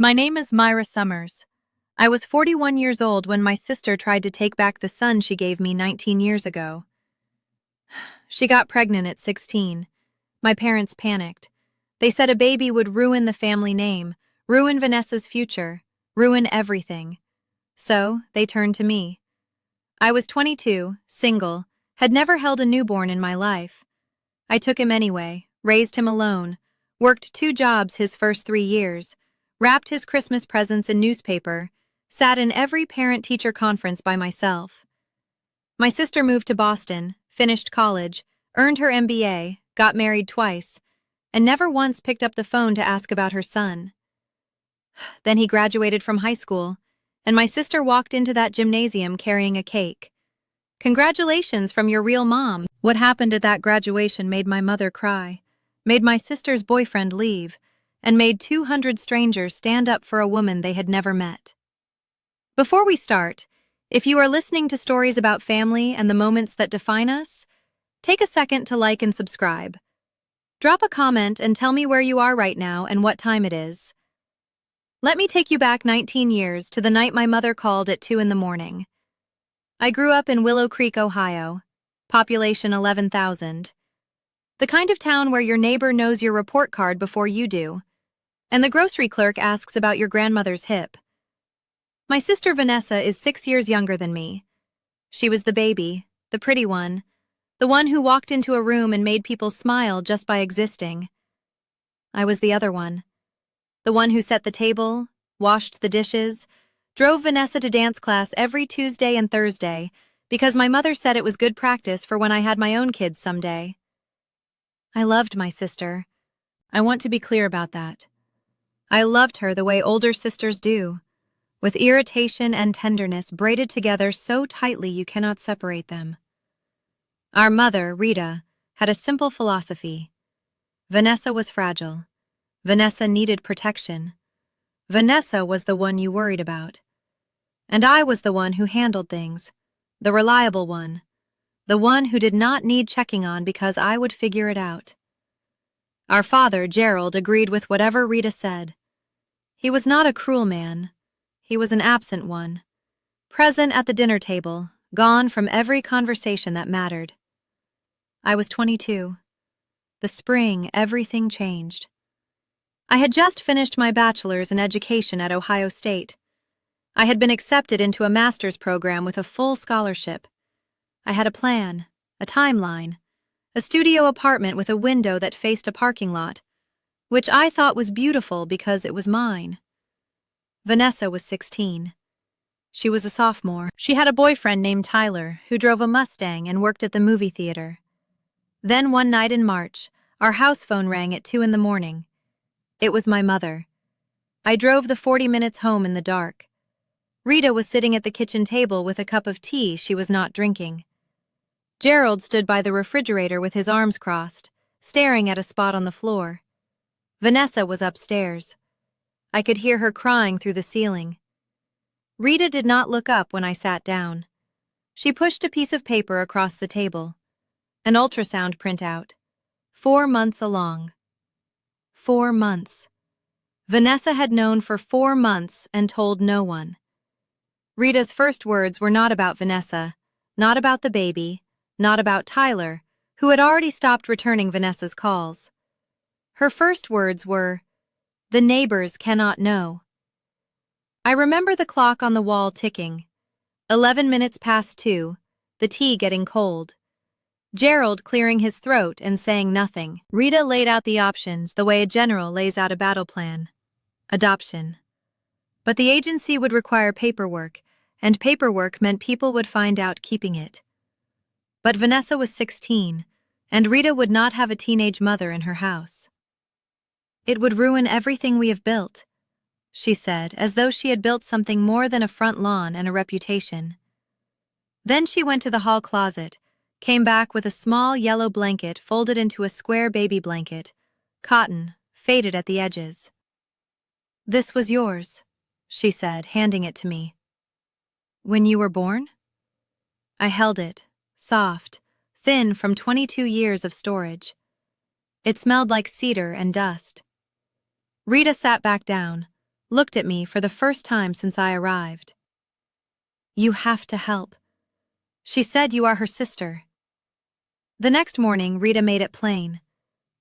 My name is Myra Summers. I was 41 years old when my sister tried to take back the son she gave me 19 years ago. She got pregnant at 16. My parents panicked. They said a baby would ruin the family name, ruin Vanessa's future, ruin everything. So, they turned to me. I was 22, single, had never held a newborn in my life. I took him anyway, raised him alone, worked 2 jobs his first 3 years, wrapped his Christmas presents in newspaper, sat in every parent-teacher conference by myself. My sister moved to Boston, finished college, earned her MBA, got married twice, and never once picked up the phone to ask about her son. Then he graduated from high school, and my sister walked into that gymnasium carrying a cake. "Congratulations from your real mom." What happened at that graduation made my mother cry, made my sister's boyfriend leave, and made 200 strangers stand up for a woman they had never met. Before we start, if you are listening to stories about family and the moments that define us, take a second to like and subscribe. Drop a comment and tell me where you are right now and what time it is. Let me take you back 19 years to the night my mother called at 2 in the morning. I grew up in Willow Creek, Ohio, population 11,000. The kind of town where your neighbor knows your report card before you do, and the grocery clerk asks about your grandmother's hip. My sister Vanessa is 6 years younger than me. She was the baby, the pretty one, the one who walked into a room and made people smile just by existing. I was the other one. The one who set the table, washed the dishes, drove Vanessa to dance class every Tuesday and Thursday because my mother said it was good practice for when I had my own kids someday. I loved my sister. I want to be clear about that. I loved her the way older sisters do, with irritation and tenderness braided together so tightly you cannot separate them. Our mother, Rita, had a simple philosophy. Vanessa was fragile. Vanessa needed protection. Vanessa was the one you worried about. And I was the one who handled things, the reliable one, the one who did not need checking on because I would figure it out. Our father, Gerald, agreed with whatever Rita said. He was not a cruel man. He was an absent one, present at the dinner table, gone from every conversation that mattered. I was 22. The spring, everything changed. I had just finished my bachelor's in education at Ohio State. I had been accepted into a master's program with a full scholarship. I had a plan, a timeline, a studio apartment with a window that faced a parking lot, which I thought was beautiful because it was mine. Vanessa was 16. She was a sophomore. She had a boyfriend named Tyler who drove a Mustang and worked at the movie theater. Then one night in March, our house phone rang at 2 in the morning. It was my mother. I drove the 40 minutes home in the dark. Rita was sitting at the kitchen table with a cup of tea she was not drinking. Gerald stood by the refrigerator with his arms crossed, staring at a spot on the floor. Vanessa was upstairs. I could hear her crying through the ceiling. Rita did not look up when I sat down. She pushed a piece of paper across the table. An ultrasound printout. 4 months along. 4 months. Vanessa had known for 4 months and told no one. Rita's first words were not about Vanessa, not about the baby, not about Tyler, who had already stopped returning Vanessa's calls. Her first words were, "The neighbors cannot know." I remember the clock on the wall ticking. 11 minutes past 2, the tea getting cold. Gerald clearing his throat and saying nothing. Rita laid out the options the way a general lays out a battle plan. Adoption. But the agency would require paperwork, and paperwork meant people would find out keeping it. But Vanessa was 16, and Rita would not have a teenage mother in her house. "It would ruin everything we have built," she said, as though she had built something more than a front lawn and a reputation. Then she went to the hall closet, came back with a small yellow blanket folded into a square baby blanket, cotton, faded at the edges. "This was yours," she said, handing it to me. "When you were born?" I held it, soft, thin from 22 years of storage. It smelled like cedar and dust. Rita sat back down, looked at me for the first time since I arrived. "You have to help. She said you are her sister." The next morning, Rita made it plain.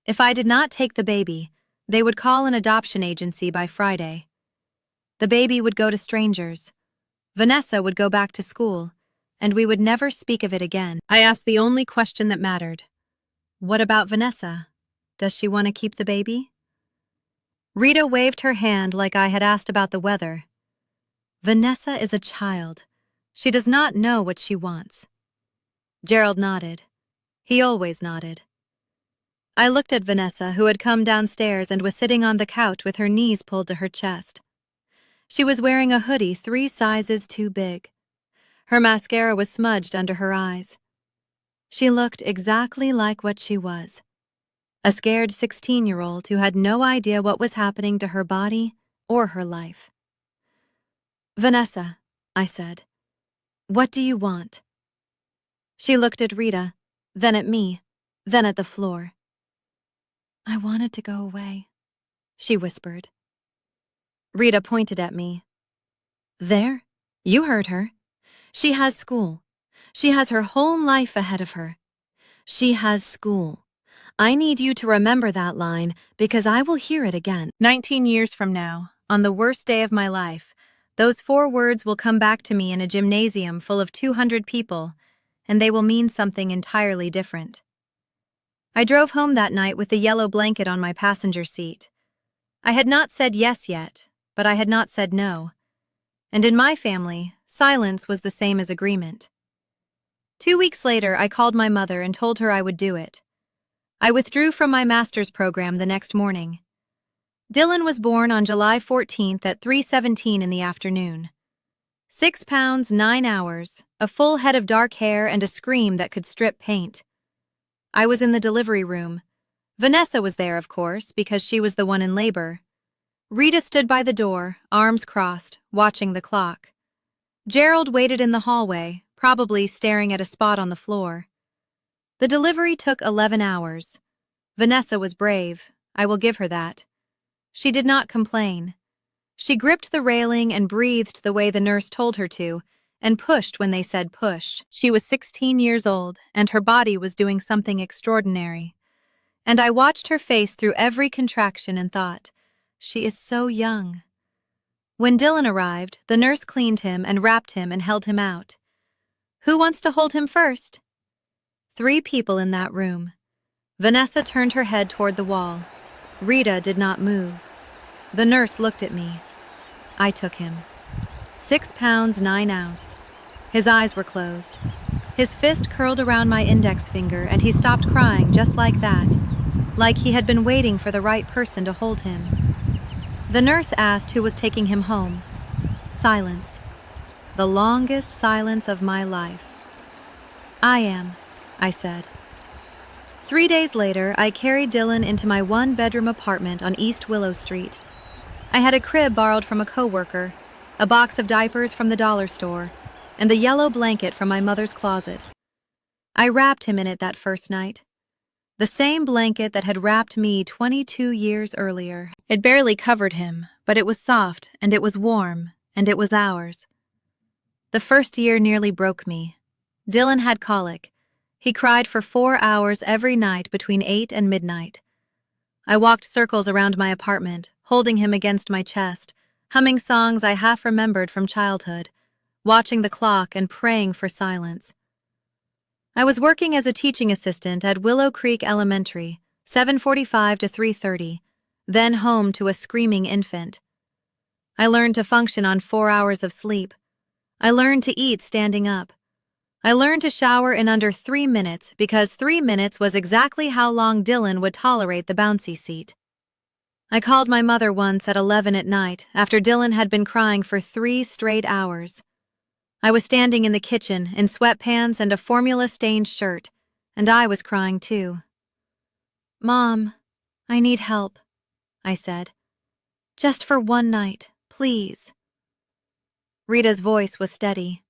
If I did not take the baby, they would call an adoption agency by Friday. The baby would go to strangers. Vanessa would go back to school, and we would never speak of it again. I asked the only question that mattered. What about Vanessa? Does she want to keep the baby? Rita waved her hand like I had asked about the weather. Vanessa is a child. She does not know what she wants. Gerald nodded. He always nodded. I looked at Vanessa, who had come downstairs and was sitting on the couch with her knees pulled to her chest. She was wearing a hoodie 3 sizes too big. Her mascara was smudged under her eyes. She looked exactly like what she was. A scared 16-year-old who had no idea what was happening to her body or her life. "Vanessa," I said, "what do you want?" She looked at Rita, then at me, then at the floor. "I wanted to go away," she whispered. Rita pointed at me. "There, you heard her. She has school. She has her whole life ahead of her. She has school. I need you to remember that line because I will hear it again. 19 years from now, on the worst day of my life, those 4 words will come back to me in a gymnasium full of 200 people, and they will mean something entirely different." I drove home that night with the yellow blanket on my passenger seat. I had not said yes yet, but I had not said no. And in my family, silence was the same as agreement. 2 weeks later, I called my mother and told her I would do it. I withdrew from my master's program the next morning. Dylan was born on July 14th at 3:17 in the afternoon. 6 pounds, 9 hours, a full head of dark hair and a scream that could strip paint. I was in the delivery room. Vanessa was there, of course, because she was the one in labor. Rita stood by the door, arms crossed, watching the clock. Gerald waited in the hallway, probably staring at a spot on the floor. The delivery took 11 hours. Vanessa was brave, I will give her that. She did not complain. She gripped the railing and breathed the way the nurse told her to, and pushed when they said push. She was 16 years old, and her body was doing something extraordinary. And I watched her face through every contraction and thought, she is so young. When Dylan arrived, the nurse cleaned him and wrapped him and held him out. Who wants to hold him first? 3 people in that room. Vanessa turned her head toward the wall. Rita did not move. The nurse looked at me. I took him. 6 pounds, 9 ounce. His eyes were closed. His fist curled around my index finger and he stopped crying just like that, like he had been waiting for the right person to hold him. The nurse asked who was taking him home. Silence. The longest silence of my life. "I am," I said. 3 days later, I carried Dylan into my 1-bedroom apartment on East Willow Street. I had a crib borrowed from a coworker, a box of diapers from the dollar store, and the yellow blanket from my mother's closet. I wrapped him in it that first night. The same blanket that had wrapped me 22 years earlier. It barely covered him, but it was soft, and it was warm, and it was ours. The first year nearly broke me. Dylan had colic. He cried for 4 hours every night between 8 and midnight. I walked circles around my apartment, holding him against my chest, humming songs I half remembered from childhood, watching the clock and praying for silence. I was working as a teaching assistant at Willow Creek Elementary, 7:45 to 3:30, then home to a screaming infant. I learned to function on 4 hours of sleep. I learned to eat standing up. I learned to shower in under 3 minutes because 3 minutes was exactly how long Dylan would tolerate the bouncy seat. I called my mother once at 11 at night after Dylan had been crying for 3 straight hours. I was standing in the kitchen in sweatpants and a formula-stained shirt, and I was crying too. "Mom, I need help," I said. "Just for 1 night, please." Rita's voice was steady.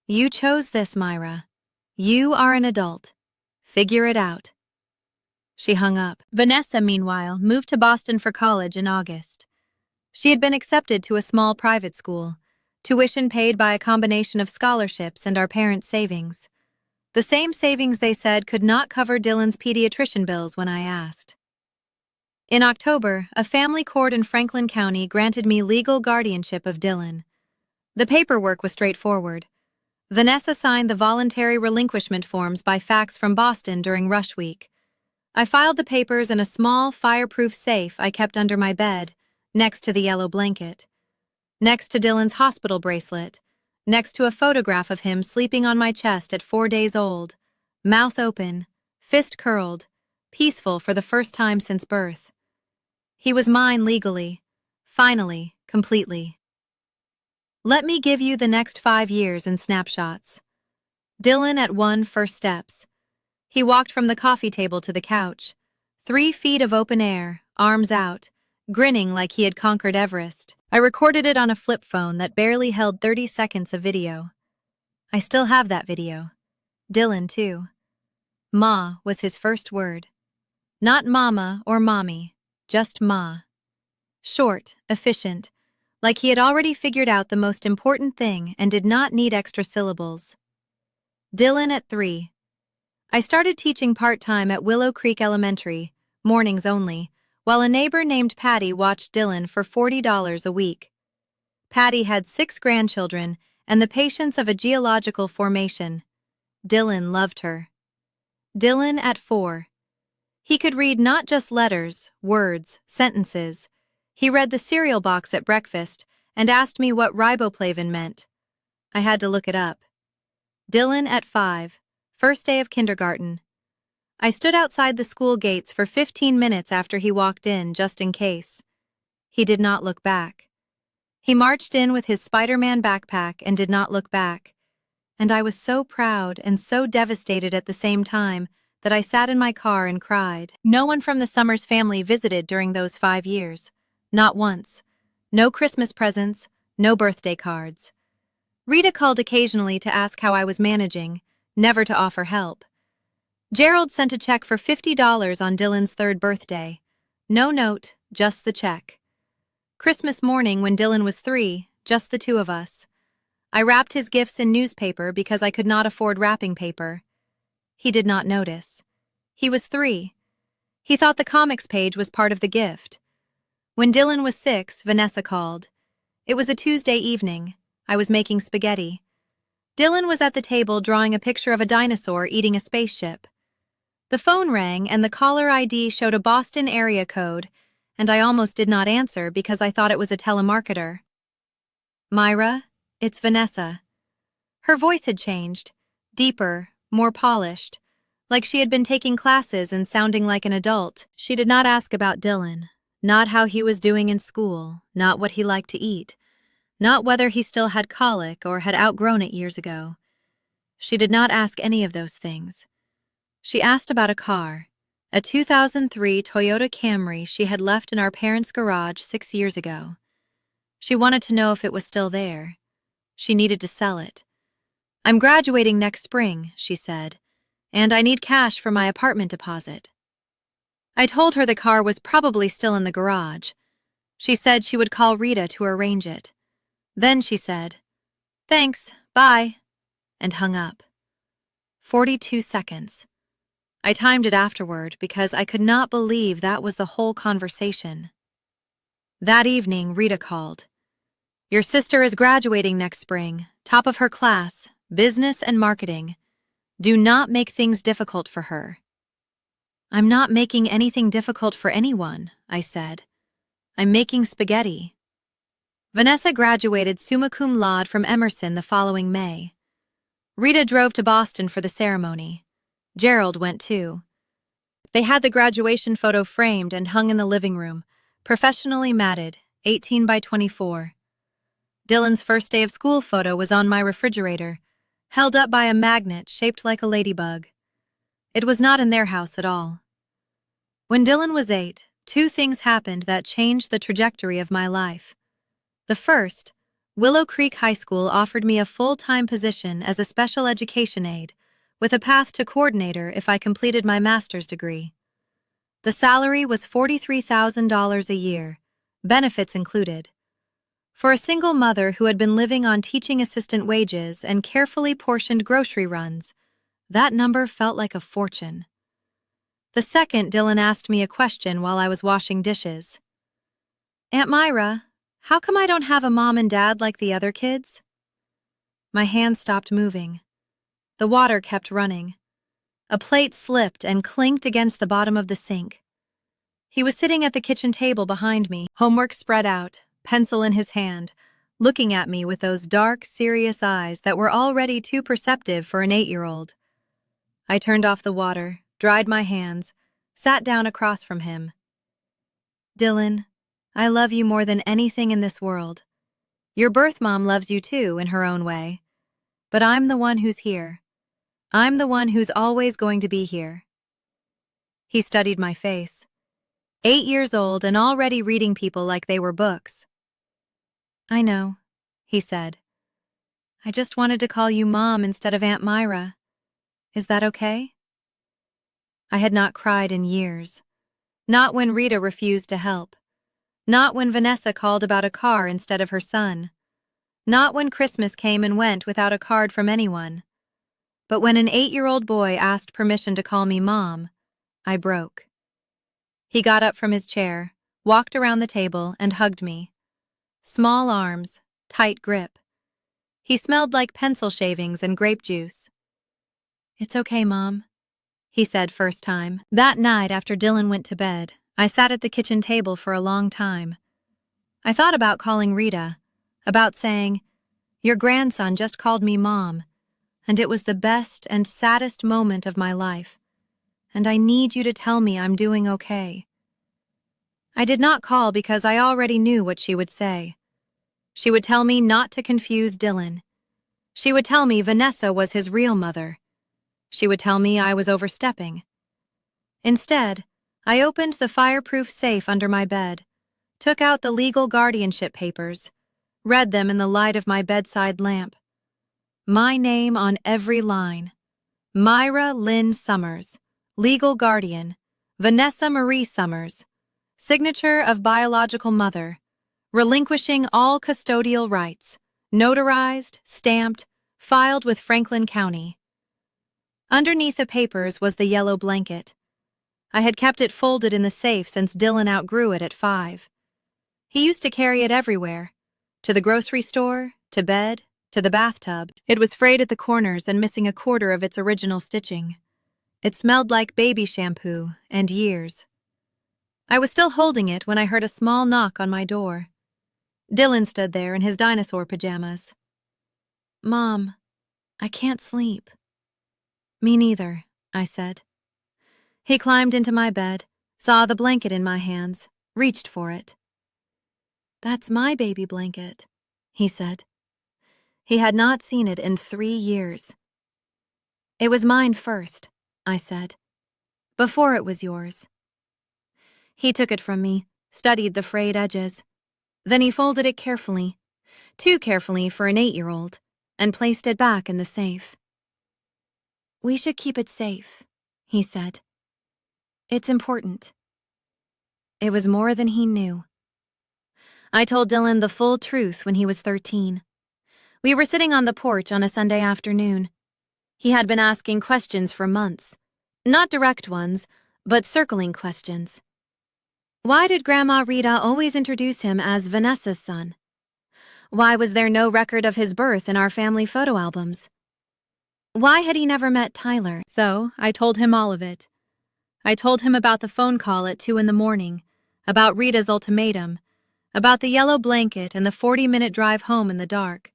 "You chose this, Myra. You are an adult. Figure it out." She hung up. Vanessa, meanwhile, moved to Boston for college in August. She had been accepted to a small private school, tuition paid by a combination of scholarships and our parents' savings. The same savings they said could not cover Dylan's pediatrician bills when I asked. In October, a family court in Franklin County granted me legal guardianship of Dylan. The paperwork was straightforward. Vanessa signed the voluntary relinquishment forms by fax from Boston during rush week. I filed the papers in a small, fireproof safe I kept under my bed, next to the yellow blanket. Next to Dylan's hospital bracelet. Next to a photograph of him sleeping on my chest at 4 days old, mouth open, fist curled, peaceful for the first time since birth. He was mine legally, finally, completely. Let me give you the next 5 years in snapshots. Dylan at 1 first steps. He walked from the coffee table to the couch. 3 feet of open air, arms out, grinning like he had conquered Everest. I recorded it on a flip phone that barely held 30 seconds of video. I still have that video. Dylan, too. Ma was his first word. Not mama or mommy, just ma. Short, efficient, like he had already figured out the most important thing and did not need extra syllables. Dylan at 3. I started teaching part-time at Willow Creek Elementary, mornings only, while a neighbor named Patty watched Dylan for $40 a week. Patty had 6 grandchildren and the patience of a geological formation. Dylan loved her. Dylan at 4. He could read not just letters, words, sentences. He read the cereal box at breakfast and asked me what riboflavin meant. I had to look it up. Dylan at 5, first day of kindergarten. I stood outside the school gates for 15 minutes after he walked in, just in case. He did not look back. He marched in with his Spider-Man backpack and did not look back. And I was so proud and so devastated at the same time that I sat in my car and cried. No one from the Summers family visited during those 5 years. Not once. No Christmas presents, no birthday cards. Rita called occasionally to ask how I was managing, never to offer help. Gerald sent a check for $50 on Dylan's 3rd birthday. No note, just the check. Christmas morning when Dylan was 3, just the 2 of us. I wrapped his gifts in newspaper because I could not afford wrapping paper. He did not notice. He was 3. He thought the comics page was part of the gift. When Dylan was 6, Vanessa called. It was a Tuesday evening. I was making spaghetti. Dylan was at the table drawing a picture of a dinosaur eating a spaceship. The phone rang and the caller ID showed a Boston area code, and I almost did not answer because I thought it was a telemarketer. Myra, it's Vanessa. Her voice had changed, deeper, more polished, like she had been taking classes and sounding like an adult. She did not ask about Dylan, not how he was doing in school, not what he liked to eat, not whether he still had colic or had outgrown it years ago. She did not ask any of those things. She asked about a car, a 2003 Toyota Camry she had left in our parents' garage 6 years ago. She wanted to know if it was still there. She needed to sell it. I'm graduating next spring, she said, and I need cash for my apartment deposit. I told her the car was probably still in the garage. She said she would call Rita to arrange it. Then she said, "Thanks, bye," and hung up. 42 seconds. I timed it afterward because I could not believe that was the whole conversation. That evening, Rita called. "Your sister is graduating next spring, top of her class, business and marketing. Do not make things difficult for her." "I'm not making anything difficult for anyone," I said. "I'm making spaghetti." Vanessa graduated summa cum laude from Emerson the following May. Rita drove to Boston for the ceremony. Gerald went too. They had the graduation photo framed and hung in the living room, professionally matted, 18 by 24. Dylan's first day of school photo was on my refrigerator, held up by a magnet shaped like a ladybug. It was not in their house at all. When Dylan was 8, 2 things happened that changed the trajectory of my life. The first, Willow Creek High School offered me a full-time position as a special education aide, with a path to coordinator if I completed my master's degree. The salary was $43,000 a year, benefits included. For a single mother who had been living on teaching assistant wages and carefully portioned grocery runs, that number felt like a fortune. The second, Dylan asked me a question while I was washing dishes. "Aunt Myra, how come I don't have a mom and dad like the other kids?" My hand stopped moving. The water kept running. A plate slipped and clinked against the bottom of the sink. He was sitting at the kitchen table behind me, homework spread out, pencil in his hand, looking at me with those dark, serious eyes that were already too perceptive for an 8-year-old. I turned off the water, dried my hands, sat down across from him. "Dylan, I love you more than anything in this world. Your birth mom loves you too, in her own way. But I'm the one who's here. I'm the one who's always going to be here." He studied my face. 8 years old and already reading people like they were books. "I know," he said. "I just wanted to call you Mom instead of Aunt Myra. Is that okay?" I had not cried in years. Not when Rita refused to help. Not when Vanessa called about a car instead of her son. Not when Christmas came and went without a card from anyone. But when an 8-year-old boy asked permission to call me Mom, I broke. He got up from his chair, walked around the table, and hugged me. Small arms, tight grip. He smelled like pencil shavings and grape juice. "It's okay, Mom," he said first time. That night after Dylan went to bed, I sat at the kitchen table for a long time. I thought about calling Rita, about saying, "Your grandson just called me Mom, and it was the best and saddest moment of my life, and I need you to tell me I'm doing okay." I did not call because I already knew what she would say. She would tell me not to confuse Dylan. She would tell me Vanessa was his real mother. She would tell me I was overstepping. Instead, I opened the fireproof safe under my bed, took out the legal guardianship papers, read them in the light of my bedside lamp. My name on every line. Myra Lynn Summers, legal guardian, Vanessa Marie Summers, signature of biological mother, relinquishing all custodial rights, notarized, stamped, filed with Franklin County. Underneath the papers was the yellow blanket. I had kept it folded in the safe since Dylan outgrew it at 5. He used to carry it everywhere, to the grocery store, to bed, to the bathtub. It was frayed at the corners and missing a quarter of its original stitching. It smelled like baby shampoo and years. I was still holding it when I heard a small knock on my door. Dylan stood there in his dinosaur pajamas. "Mom, I can't sleep." "Me neither," I said. He climbed into my bed, saw the blanket in my hands, reached for it. "That's my baby blanket," he said. He had not seen it in 3 years. "It was mine first," I said, "before it was yours." He took it from me, studied the frayed edges. Then he folded it carefully, too carefully for an 8-year-old, and placed it back in the safe. "We should keep it safe," he said. "It's important." It was more than he knew. I told Dylan the full truth when he was 13. We were sitting on the porch on a Sunday afternoon. He had been asking questions for months. Not direct ones, but circling questions. Why did Grandma Rita always introduce him as Vanessa's son? Why was there no record of his birth in our family photo albums? Why had he never met Tyler? So I told him all of it. I told him about the phone call at 2 a.m, about Rita's ultimatum, about the yellow blanket and the 40-minute drive home in the dark.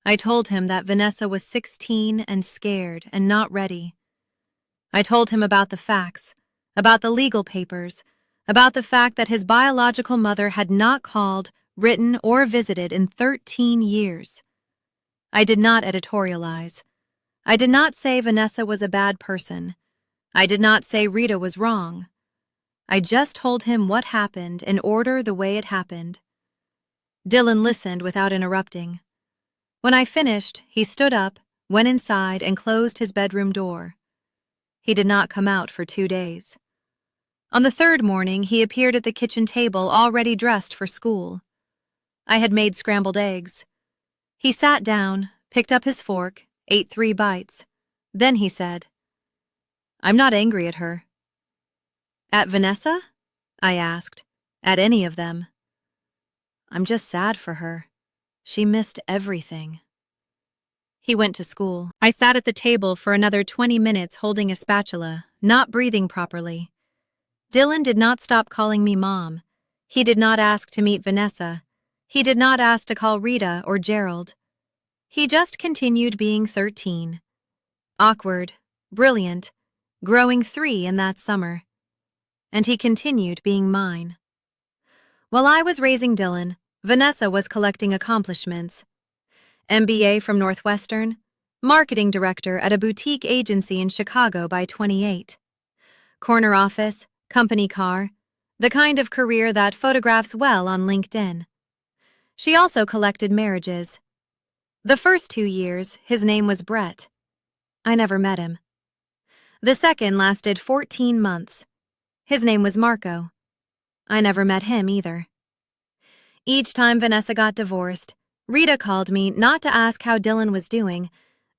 I told him that Vanessa was 16 and scared and not ready. I told him about the facts, about the legal papers, about the fact that his biological mother had not called, written, or visited in 13 years. I did not editorialize. I did not say Vanessa was a bad person. I did not say Rita was wrong. I just told him what happened in order the way it happened. Dylan listened without interrupting. When I finished, he stood up, went inside, and closed his bedroom door. He did not come out for 2 days. On the third morning, he appeared at the kitchen table already dressed for school. I had made scrambled eggs. He sat down, picked up his fork, ate 3 bites. Then he said, "I'm not angry at her." "At Vanessa?" I asked. "At any of them." "I'm just sad for her. She missed everything." He went to school. I sat at the table for another 20 minutes holding a spatula, not breathing properly. Dylan did not stop calling me Mom. He did not ask to meet Vanessa. He did not ask to call Rita or Gerald. He just continued being 13. Awkward, brilliant, growing 3 in that summer. And he continued being mine. While I was raising Dylan, Vanessa was collecting accomplishments. MBA from Northwestern, marketing director at a boutique agency in Chicago by 28. Corner office, company car, the kind of career that photographs well on LinkedIn. She also collected marriages. The first 2 years, his name was Brett. I never met him. The second lasted 14 months. His name was Marco. I never met him either. Each time Vanessa got divorced, Rita called me not to ask how Dylan was doing,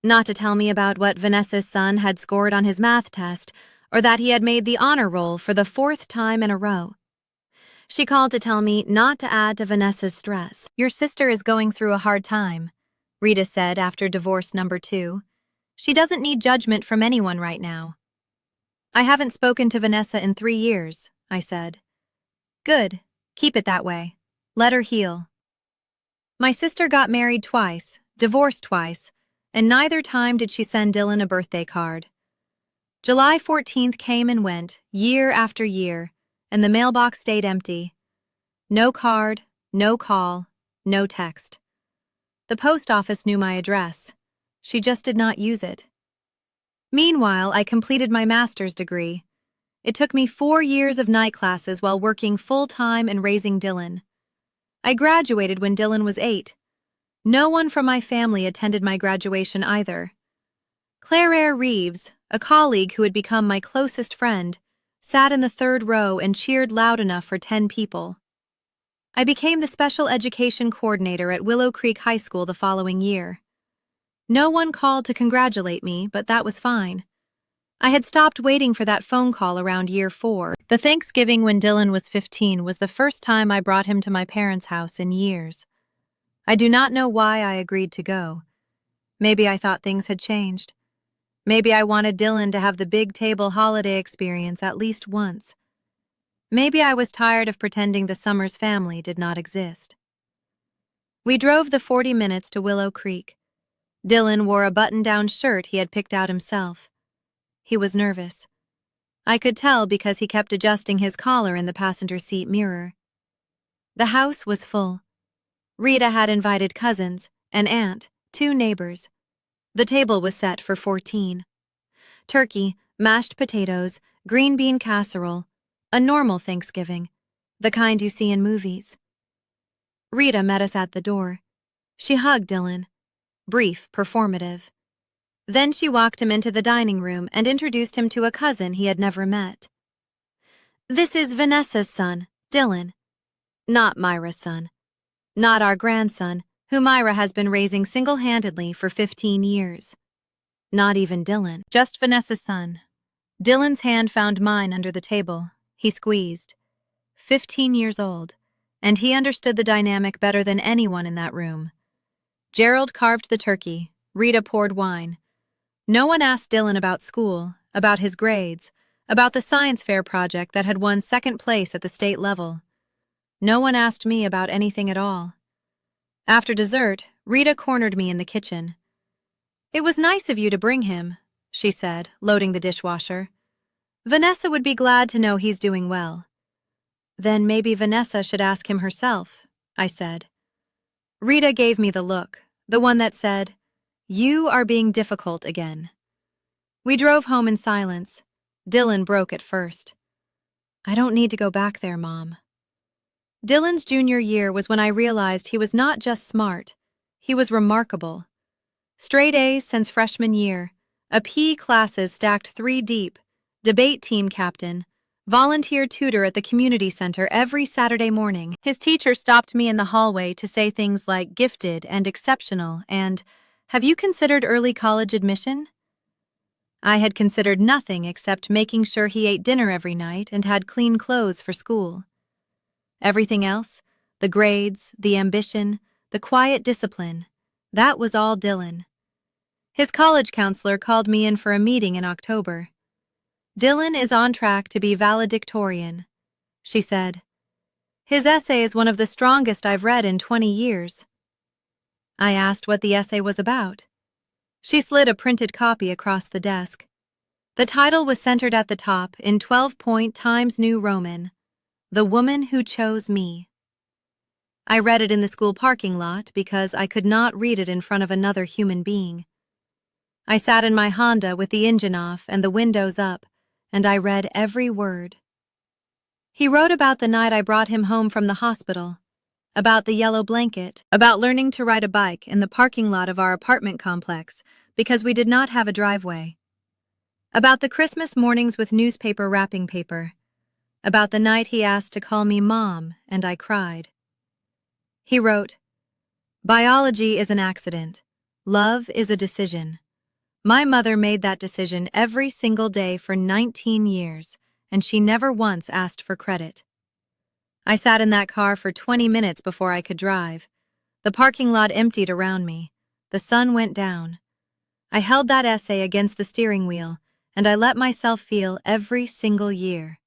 not to tell me about what Vanessa's son had scored on his math test, or that he had made the honor roll for the 4th time in a row. She called to tell me not to add to Vanessa's stress. "Your sister is going through a hard time," Rita said after divorce number 2. "She doesn't need judgment from anyone right now." "I haven't spoken to Vanessa in 3 years," I said. "Good. Keep it that way. Let her heal." My sister got married twice, divorced twice, and neither time did she send Dylan a birthday card. July 14th came and went, year after year, and the mailbox stayed empty. No card, no call, no text. The post office knew my address. She just did not use it. Meanwhile, I completed my master's degree. It took me 4 years of night classes while working full-time and raising Dylan. I graduated when Dylan was 8. No one from my family attended my graduation either. Claire Reeves, a colleague who had become my closest friend, sat in the 3rd row and cheered loud enough for 10 people. I became the special education coordinator at Willow Creek High School the following year. No one called to congratulate me, but that was fine. I had stopped waiting for that phone call around year 4. The Thanksgiving when Dylan was 15 was the first time I brought him to my parents' house in years. I do not know why I agreed to go. Maybe I thought things had changed. Maybe I wanted Dylan to have the big table holiday experience at least once. Maybe I was tired of pretending the Summers family did not exist. We drove the 40 minutes to Willow Creek. Dylan wore a button-down shirt he had picked out himself. He was nervous. I could tell because he kept adjusting his collar in the passenger seat mirror. The house was full. Rita had invited cousins, an aunt, 2 neighbors. The table was set for 14. Turkey, mashed potatoes, green bean casserole, a normal Thanksgiving, the kind you see in movies. Rita met us at the door. She hugged Dylan. Brief, performative. Then she walked him into the dining room and introduced him to a cousin he had never met. "This is Vanessa's son, Dylan. Not Myra's son. Not our grandson, who Myra has been raising single-handedly for 15 years. Not even Dylan. Just Vanessa's son." Dylan's hand found mine under the table. He squeezed. 15 years old, and he understood the dynamic better than anyone in that room. Gerald carved the turkey. Rita poured wine. No one asked Dylan about school, about his grades, about the science fair project that had won 2nd place at the state level. No one asked me about anything at all. After dessert, Rita cornered me in the kitchen. "It was nice of you to bring him," she said, loading the dishwasher. "Vanessa would be glad to know he's doing well." "Then maybe Vanessa should ask him herself," I said. Rita gave me the look, the one that said, "You are being difficult again." We drove home in silence. Dylan broke at first. "I don't need to go back there, Mom." Dylan's junior year was when I realized he was not just smart, he was remarkable. Straight A's since freshman year, a PE classes stacked 3 deep, debate team captain, volunteer tutor at the community center every Saturday morning. His teacher stopped me in the hallway to say things like gifted and exceptional and, "Have you considered early college admission?" I had considered nothing except making sure he ate dinner every night and had clean clothes for school. Everything else, the grades, the ambition, the quiet discipline, that was all Dylan. His college counselor called me in for a meeting in October. "Dylan is on track to be valedictorian," she said. "His essay is one of the strongest I've read in 20 years. I asked what the essay was about. She slid a printed copy across the desk. The title was centered at the top in 12-point Times New Roman, "The Woman Who Chose Me." I read it in the school parking lot because I could not read it in front of another human being. I sat in my Honda with the engine off and the windows up, and I read every word. He wrote about the night I brought him home from the hospital, about the yellow blanket, about learning to ride a bike in the parking lot of our apartment complex because we did not have a driveway, about the Christmas mornings with newspaper wrapping paper, about the night he asked to call me Mom and I cried. He wrote, "Biology is an accident. Love is a decision. My mother made that decision every single day for 19 years, and she never once asked for credit. I sat in that car for 20 minutes before I could drive. The parking lot emptied around me. The sun went down. I held that essay against the steering wheel, and I let myself feel every single year."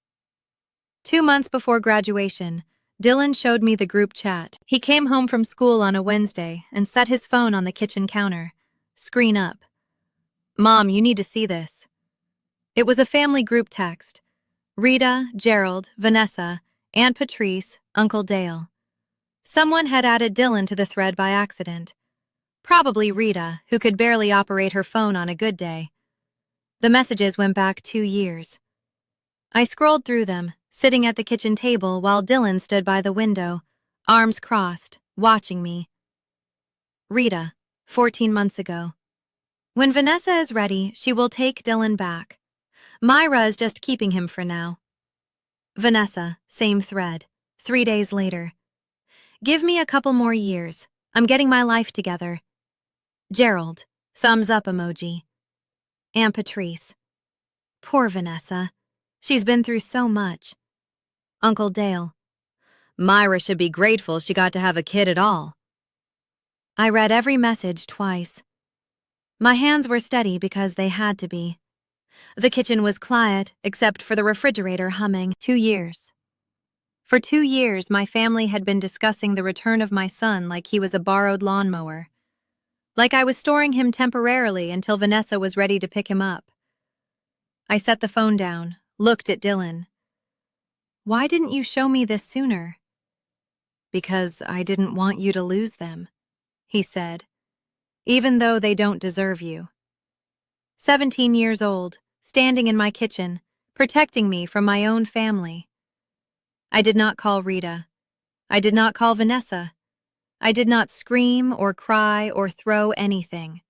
2 months before graduation, Dylan showed me the group chat. He came home from school on a Wednesday and set his phone on the kitchen counter, screen up. "Mom, you need to see this." It was a family group text. Rita, Gerald, Vanessa, Aunt Patrice, Uncle Dale. Someone had added Dylan to the thread by accident. Probably Rita, who could barely operate her phone on a good day. The messages went back 2 years. I scrolled through them, sitting at the kitchen table while Dylan stood by the window, arms crossed, watching me. Rita, 14 months ago. "When Vanessa is ready, she will take Dylan back. Myra is just keeping him for now." Vanessa, same thread, 3 days later. "Give me a couple more years. I'm getting my life together." Gerald, thumbs up emoji. Aunt Patrice. "Poor Vanessa. She's been through so much." Uncle Dale. "Myra should be grateful she got to have a kid at all." I read every message twice. My hands were steady because they had to be. The kitchen was quiet, except for the refrigerator humming. 2 years. For 2 years, my family had been discussing the return of my son like he was a borrowed lawnmower. Like I was storing him temporarily until Vanessa was ready to pick him up. I set the phone down, looked at Dylan. "Why didn't you show me this sooner?" "Because I didn't want you to lose them," he said. "Even though they don't deserve you." 17 years old, standing in my kitchen, protecting me from my own family. I did not call Rita. I did not call Vanessa. I did not scream or cry or throw anything.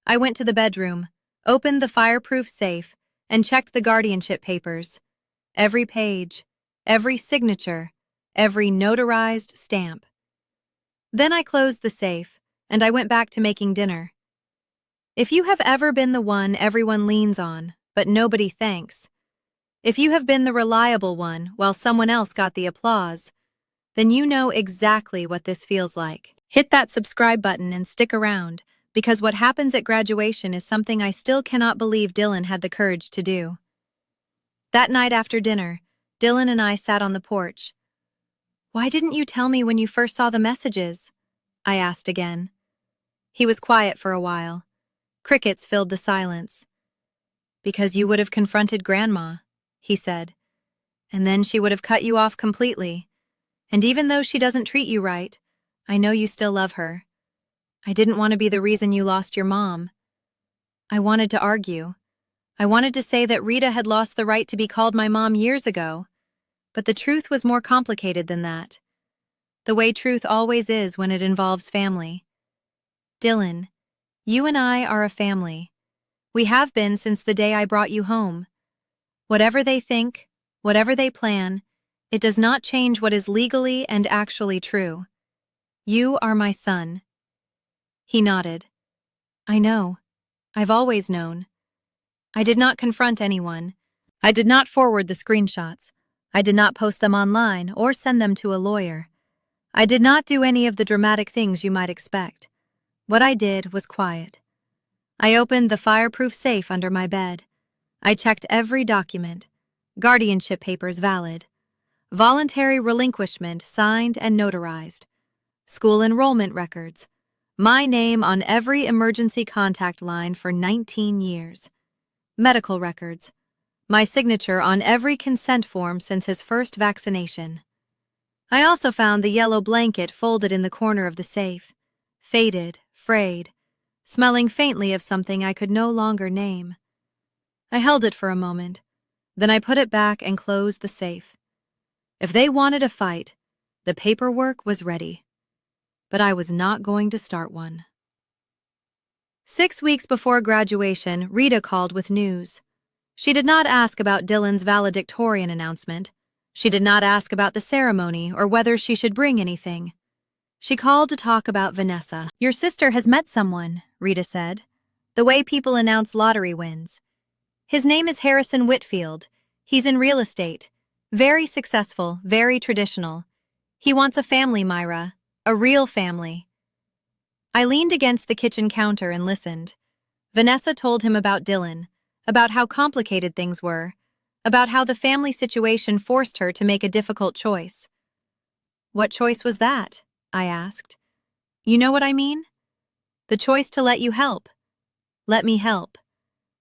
I went to the bedroom, opened the fireproof safe, and checked the guardianship papers. Every page, every signature, every notarized stamp. Then I closed the safe, and I went back to making dinner. If you have ever been the one everyone leans on, but nobody thanks, if you have been the reliable one while someone else got the applause, then you know exactly what this feels like. Hit that subscribe button and stick around, because what happens at graduation is something I still cannot believe Dylan had the courage to do. That night after dinner, Dylan and I sat on the porch. "Why didn't you tell me when you first saw the messages?" I asked again. He was quiet for a while. Crickets filled the silence. "Because you would have confronted Grandma," he said. "And then she would have cut you off completely. And even though she doesn't treat you right, I know you still love her. I didn't want to be the reason you lost your mom." I wanted to argue. I wanted to say that Rita had lost the right to be called my mom years ago. But the truth was more complicated than that. The way truth always is when it involves family. "Dylan, you and I are a family. We have been since the day I brought you home. Whatever they think, Whatever they plan, it does not change what is legally and actually true. You are my son." He nodded. "I know. I've always known." I did not confront anyone. I did not forward the screenshots. I did not post them online or send them to a lawyer. I did not do any of the dramatic things you might expect. What I did was quiet. I opened the fireproof safe under my bed. I checked every document. Guardianship papers valid. Voluntary relinquishment signed and notarized. School enrollment records. My name on every emergency contact line for 19 years. Medical records. My signature on every consent form since his first vaccination. I also found the yellow blanket folded in the corner of the safe, faded, frayed, smelling faintly of something I could no longer name. I held it for a moment, then I put it back and closed the safe. If they wanted a fight, the paperwork was ready. But I was not going to start one. 6 weeks before graduation, Rita called with news. She did not ask about Dylan's valedictorian announcement. She did not ask about the ceremony or whether she should bring anything. She called to talk about Vanessa. "Your sister has met someone," Rita said. "The way people announce lottery wins. His name is Harrison Whitfield. He's in real estate. Very successful, very traditional. He wants a family, Myra. A real family." I leaned against the kitchen counter and listened. Vanessa told him about Dylan, about how complicated things were, about how the family situation forced her to make a difficult choice. "What choice was that?" I asked. "You know what I mean? The choice to let you help. Let me help."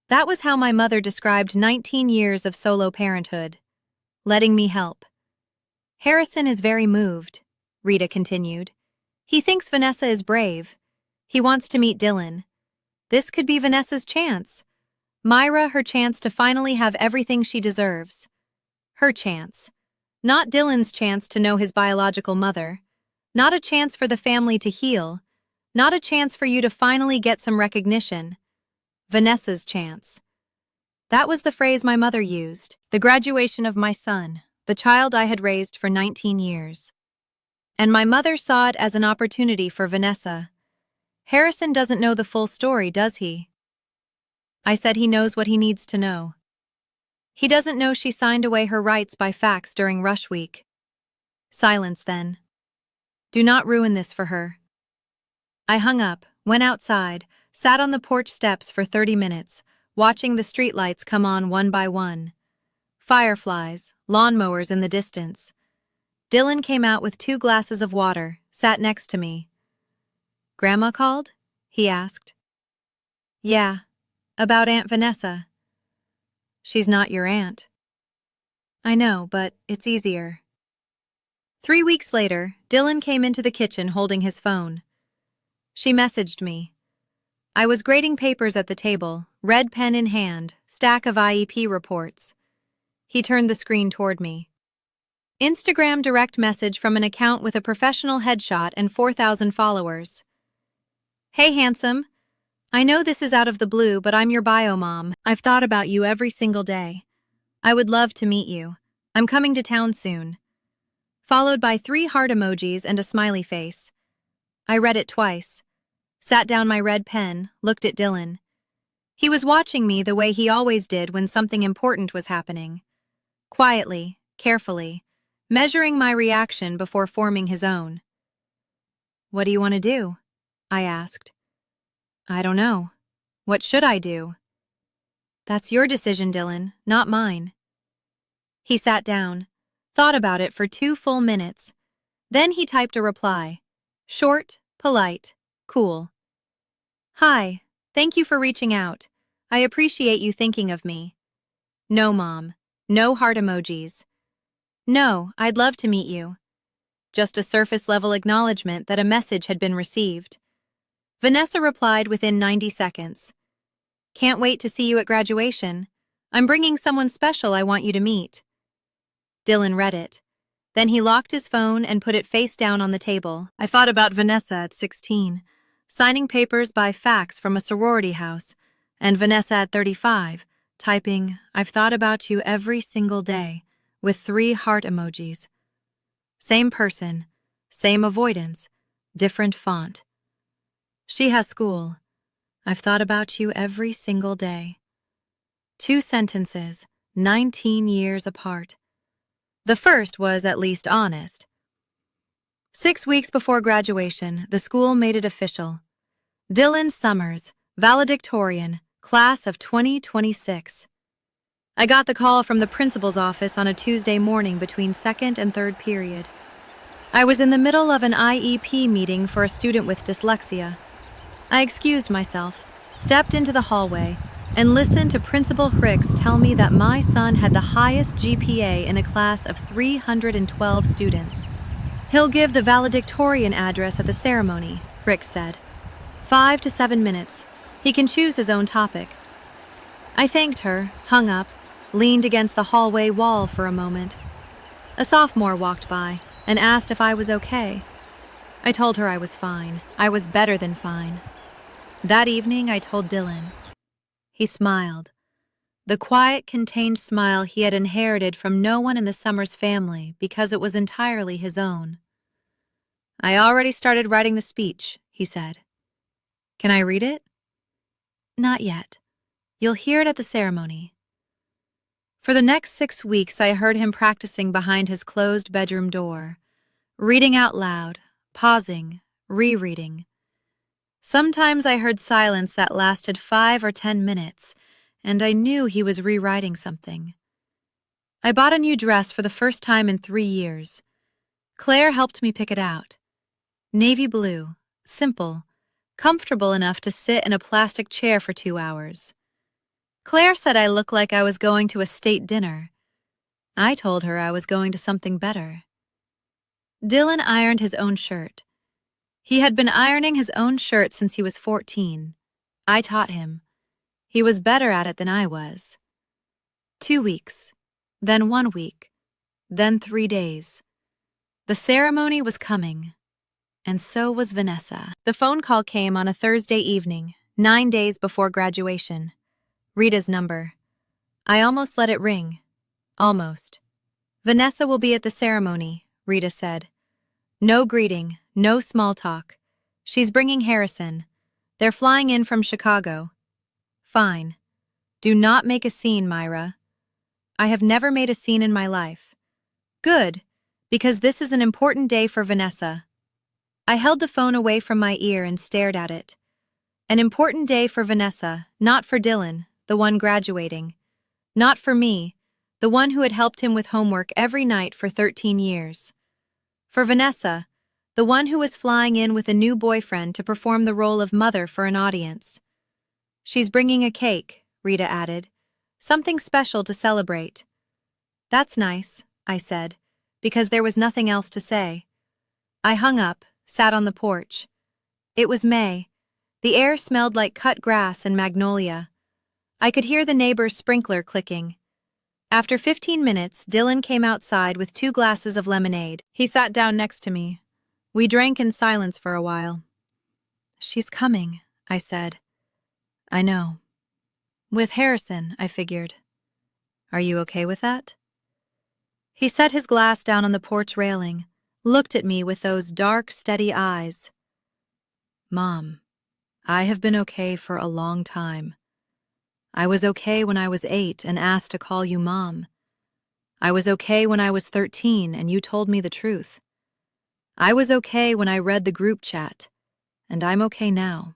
That was how my mother described 19 years of solo parenthood. Letting me help. "Harrison is very moved," Rita continued. "He thinks Vanessa is brave. He wants to meet Dylan. This could be Vanessa's chance. Myra, her chance to finally have everything she deserves. Her chance. Not Dylan's chance to know his biological mother. Not a chance for the family to heal. Not a chance for you to finally get some recognition. Vanessa's chance." That was the phrase my mother used. The graduation of my son, the child I had raised for 19 years. And my mother saw it as an opportunity for Vanessa. "Harrison doesn't know the full story, does he?" I said he knows what he needs to know. "He doesn't know she signed away her rights by fax during rush week." Silence then. "Do not ruin this for her." I hung up, went outside, sat on the porch steps for 30 minutes, watching the streetlights come on one by one. Fireflies, lawnmowers in the distance. Dylan came out with 2 glasses of water, sat next to me. "Grandma called?" he asked. "Yeah, about Aunt Vanessa." "She's not your aunt." "I know, but it's easier." 3 weeks later, Dylan came into the kitchen holding his phone. She messaged me. I was grading papers at the table, red pen in hand, stack of IEP reports. He turned the screen toward me. Instagram direct message from an account with a professional headshot and 4,000 followers. "Hey, handsome. I know this is out of the blue, but I'm your bio mom. I've thought about you every single day. I would love to meet you. I'm coming to town soon." Followed by 3 heart emojis and a smiley face. I read it twice. Sat down my red pen, looked at Dylan. He was watching me the way he always did when something important was happening. Quietly, carefully, measuring my reaction before forming his own. "What do you want to do?" I asked. "I don't know. What should I do?" "That's your decision, Dylan, not mine." He sat down, thought about it for 2 full minutes. Then he typed a reply. Short, polite, cool. "Hi, thank you for reaching out. I appreciate you thinking of me. No, Mom. No heart emojis. No, I'd love to meet you." Just a surface-level acknowledgement that a message had been received. Vanessa replied within 90 seconds. "Can't wait to see you at graduation. I'm bringing someone special I want you to meet." Dylan read it. Then he locked his phone and put it face down on the table. I thought about Vanessa at 16, signing papers by fax from a sorority house, and Vanessa at 35, typing, "I've thought about you every single day," with 3 heart emojis. Same person, same avoidance, different font. She has school. I've thought about you every single day. 2 sentences, 19 years apart. The first was at least honest. 6 weeks before graduation, the school made it official. Dylan Summers, valedictorian, class of 2026. I got the call from the principal's office on a Tuesday morning between second and third period. I was in the middle of an IEP meeting for a student with dyslexia. I excused myself, stepped into the hallway, and listened to Principal Hicks tell me that my son had the highest GPA in a class of 312 students. He'll give the valedictorian address at the ceremony, Hicks said. 5 to 7 minutes. He can choose his own topic. I thanked her, hung up, leaned against the hallway wall for a moment. A sophomore walked by and asked if I was okay. I told her I was fine. I was better than fine. That evening, I told Dylan. He smiled. The quiet, contained smile he had inherited from no one in the Summers family because it was entirely his own. I already started writing the speech, he said. Can I read it? Not yet. You'll hear it at the ceremony. For the next 6 weeks, I heard him practicing behind his closed bedroom door, reading out loud, pausing, rereading. Sometimes I heard silence that lasted 5 or 10 minutes, and I knew he was rewriting something. I bought a new dress for the first time in 3 years. Claire helped me pick it out. Navy blue, simple, comfortable enough to sit in a plastic chair for 2 hours. Claire said I looked like I was going to a state dinner. I told her I was going to something better. Dylan ironed his own shirt. He had been ironing his own shirt since he was 14. I taught him. He was better at it than I was. 2 weeks, then 1 week, then 3 days. The ceremony was coming, and so was Vanessa. The phone call came on a Thursday evening, 9 days before graduation. Rita's number. I almost let it ring. Almost. Vanessa will be at the ceremony, Rita said. No greeting, no small talk. She's bringing Harrison. They're flying in from Chicago. Fine. Do not make a scene, Myra. I have never made a scene in my life. Good, because this is an important day for Vanessa. I held the phone away from my ear and stared at it. An important day for Vanessa, not for Dylan, the one graduating. Not for me, the one who had helped him with homework every night for 13 years. For Vanessa, the one who was flying in with a new boyfriend to perform the role of mother for an audience. She's bringing a cake, Rita added. Something special to celebrate. That's nice, I said, because there was nothing else to say. I hung up, sat on the porch. It was May. The air smelled like cut grass and magnolia. I could hear the neighbor's sprinkler clicking. After 15 minutes, Dylan came outside with 2 glasses of lemonade. He sat down next to me. We drank in silence for a while. She's coming, I said. I know. With Harrison, I figured. Are you okay with that? He set his glass down on the porch railing, looked at me with those dark, steady eyes. Mom, I have been okay for a long time. I was okay when I was 8 and asked to call you Mom. I was okay when I was 13 and you told me the truth. I was okay when I read the group chat, and I'm okay now.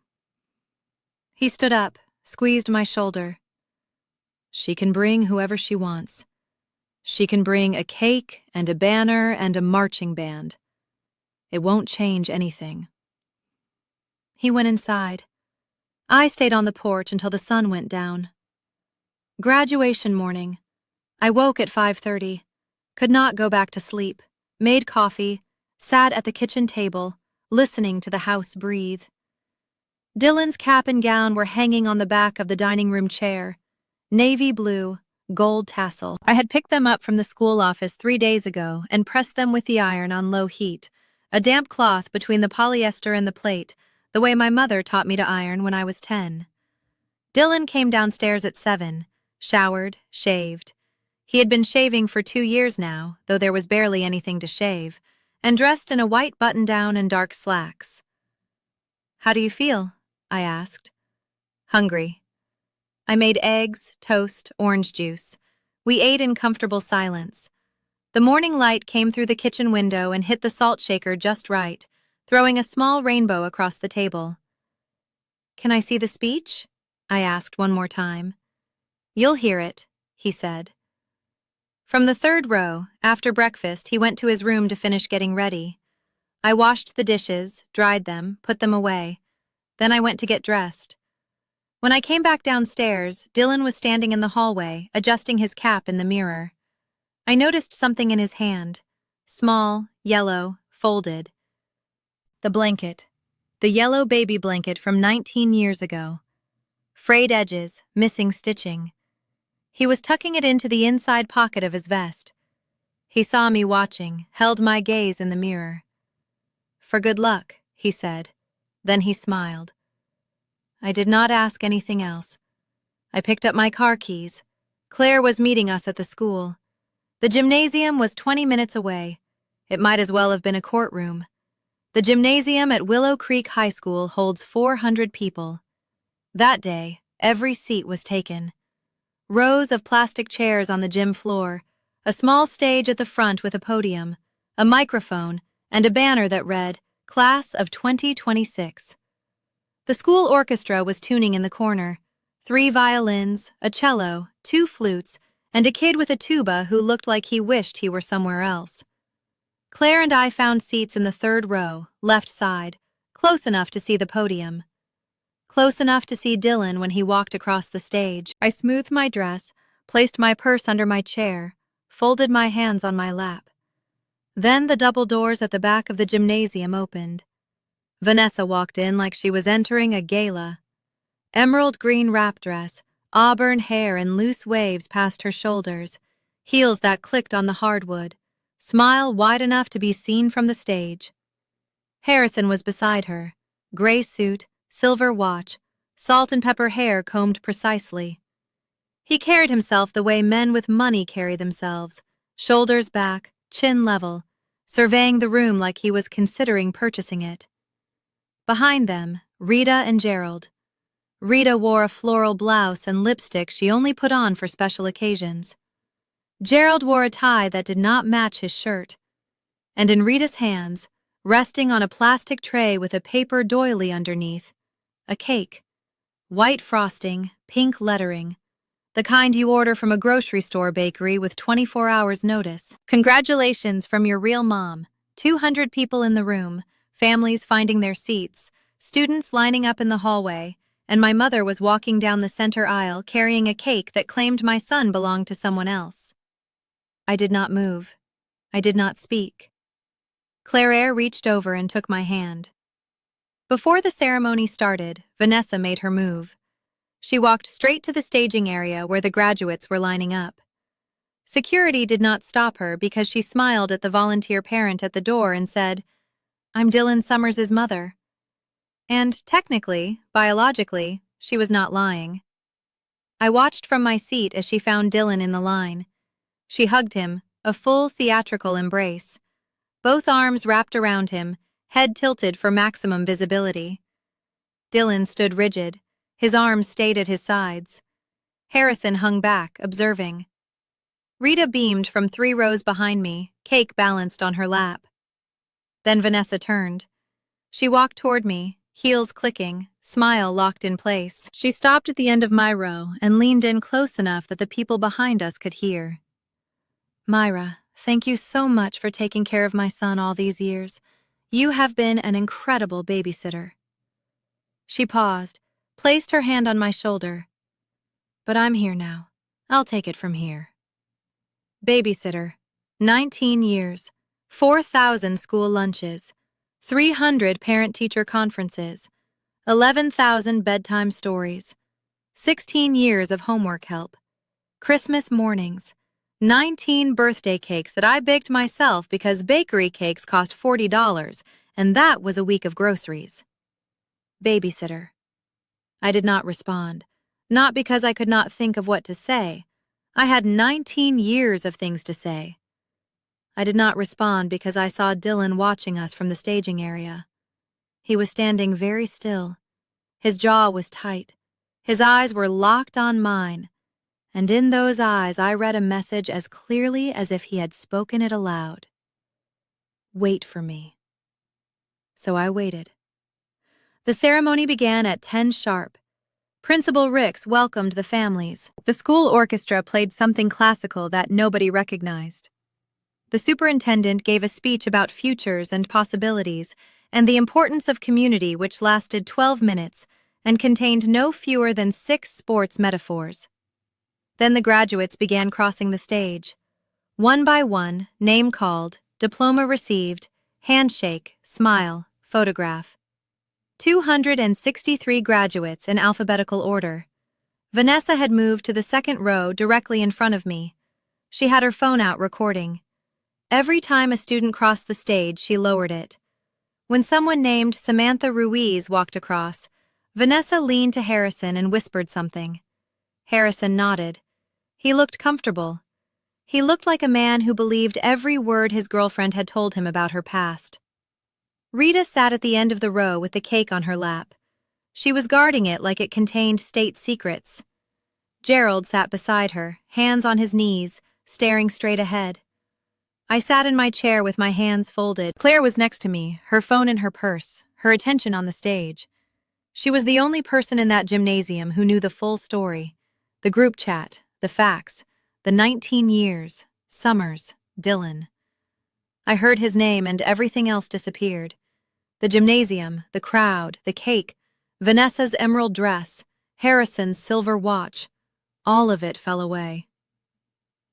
He stood up, squeezed my shoulder. She can bring whoever she wants. She can bring a cake and a banner and a marching band. It won't change anything. He went inside. I stayed on the porch until the sun went down. Graduation morning. I woke at 5:30, could not go back to sleep, made coffee, sat at the kitchen table, listening to the house breathe. Dylan's cap and gown were hanging on the back of the dining room chair, navy blue, gold tassel. I had picked them up from the school office 3 days ago and pressed them with the iron on low heat, a damp cloth between the polyester and the plate, the way my mother taught me to iron when I was 10. Dylan came downstairs at 7, showered, shaved. He had been shaving for 2 years now, though there was barely anything to shave, and dressed in a white button-down and dark slacks. "How do you feel?" I asked. "Hungry." I made eggs, toast, orange juice. We ate in comfortable silence. The morning light came through the kitchen window and hit the salt shaker just right, throwing a small rainbow across the table. "Can I see the speech?" I asked one more time. "You'll hear it," he said. From the third row, after breakfast, he went to his room to finish getting ready. I washed the dishes, dried them, put them away. Then I went to get dressed. When I came back downstairs, Dylan was standing in the hallway, adjusting his cap in the mirror. I noticed something in his hand. Small, yellow, folded. The blanket. The yellow baby blanket from 19 years ago. Frayed edges, missing stitching. He was tucking it into the inside pocket of his vest. He saw me watching, held my gaze in the mirror. "For good luck," he said. Then he smiled. I did not ask anything else. I picked up my car keys. Claire was meeting us at the school. The gymnasium was 20 minutes away. It might as well have been a courtroom. The gymnasium at Willow Creek High School holds 400 people. That day, every seat was taken. Rows of plastic chairs on the gym floor, a small stage at the front with a podium, a microphone, and a banner that read, "Class of 2026. The school orchestra was tuning in the corner. 3 violins, a cello, 2 flutes, and a kid with a tuba who looked like he wished he were somewhere else. Claire and I found seats in the third row, left side, close enough to see the podium. Close enough to see Dylan when he walked across the stage. I smoothed my dress, placed my purse under my chair, folded my hands on my lap. Then the double doors at the back of the gymnasium opened. Vanessa walked in like she was entering a gala. Emerald green wrap dress, auburn hair and loose waves past her shoulders, heels that clicked on the hardwood, smile wide enough to be seen from the stage. Harrison was beside her, gray suit, silver watch, salt and pepper hair combed precisely. He carried himself the way men with money carry themselves, shoulders back, chin level, surveying the room like he was considering purchasing it. Behind them, Rita and Gerald. Rita wore a floral blouse and lipstick she only put on for special occasions. Gerald wore a tie that did not match his shirt. And in Rita's hands, resting on a plastic tray with a paper doily underneath, a cake. White frosting, pink lettering. The kind you order from a grocery store bakery with 24 hours notice. "Congratulations from your real mom." 200 people in the room, families finding their seats, students lining up in the hallway, and my mother was walking down the center aisle carrying a cake that claimed my son belonged to someone else. I did not move. I did not speak. Claire reached over and took my hand. Before the ceremony started, Vanessa made her move. She walked straight to the staging area where the graduates were lining up. Security did not stop her because she smiled at the volunteer parent at the door and said, "I'm Dylan Summers' mother." And technically, biologically, she was not lying. I watched from my seat as she found Dylan in the line. She hugged him, a full theatrical embrace. Both arms wrapped around him, head tilted for maximum visibility. Dylan stood rigid. His arms stayed at his sides. Harrison hung back, observing. Rita beamed from 3 rows behind me, cake balanced on her lap. Then Vanessa turned. She walked toward me, heels clicking, smile locked in place. She stopped at the end of my row and leaned in close enough that the people behind us could hear. "Myra, thank you so much for taking care of my son all these years. You have been an incredible babysitter." She paused, placed her hand on my shoulder. "But I'm here now. I'll take it from here." Babysitter, 19 years, 4,000 school lunches, 300 parent-teacher conferences, 11,000 bedtime stories, 16 years of homework help, Christmas mornings, 19 birthday cakes that I baked myself because bakery cakes cost $40, and that was a week of groceries. Babysitter. I did not respond, not because I could not think of what to say. I had 19 years of things to say. I did not respond because I saw Dylan watching us from the staging area. He was standing very still. His jaw was tight. His eyes were locked on mine, and in those eyes I read a message as clearly as if he had spoken it aloud. Wait for me. So I waited. The ceremony began at 10 sharp. Principal Ricks welcomed the families. The school orchestra played something classical that nobody recognized. The superintendent gave a speech about futures and possibilities and the importance of community, which lasted 12 minutes and contained no fewer than 6 sports metaphors. Then the graduates began crossing the stage. One by one, name called, diploma received, handshake, smile, photograph. 263 graduates in alphabetical order. Vanessa had moved to the second row directly in front of me. She had her phone out recording. Every time a student crossed the stage, she lowered it. When someone named Samantha Ruiz walked across, Vanessa leaned to Harrison and whispered something. Harrison nodded. He looked comfortable. He looked like a man who believed every word his girlfriend had told him about her past. Rita sat at the end of the row with the cake on her lap. She was guarding it like it contained state secrets. Gerald sat beside her, hands on his knees, staring straight ahead. I sat in my chair with my hands folded. Claire was next to me, her phone in her purse, her attention on the stage. She was the only person in that gymnasium who knew the full story. The group chat, the facts, the 19 years, Summers, Dylan. I heard his name and everything else disappeared. The gymnasium, the crowd, the cake, Vanessa's emerald dress, Harrison's silver watch, all of it fell away.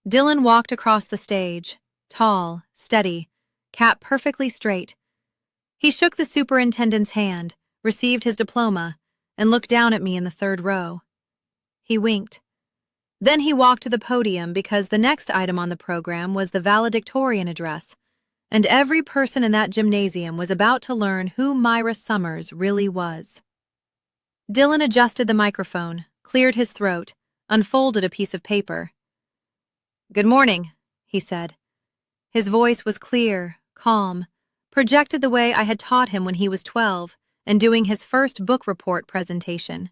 Dylan walked across the stage, tall, steady, cap perfectly straight. He shook the superintendent's hand, received his diploma, and looked down at me in the third row. He winked. Then he walked to the podium because the next item on the program was the valedictorian address, and every person in that gymnasium was about to learn who Myra Summers really was. Dylan adjusted the microphone, cleared his throat, unfolded a piece of paper. "Good morning," he said. His voice was clear, calm, projected the way I had taught him when he was 12 and doing his first book report presentation.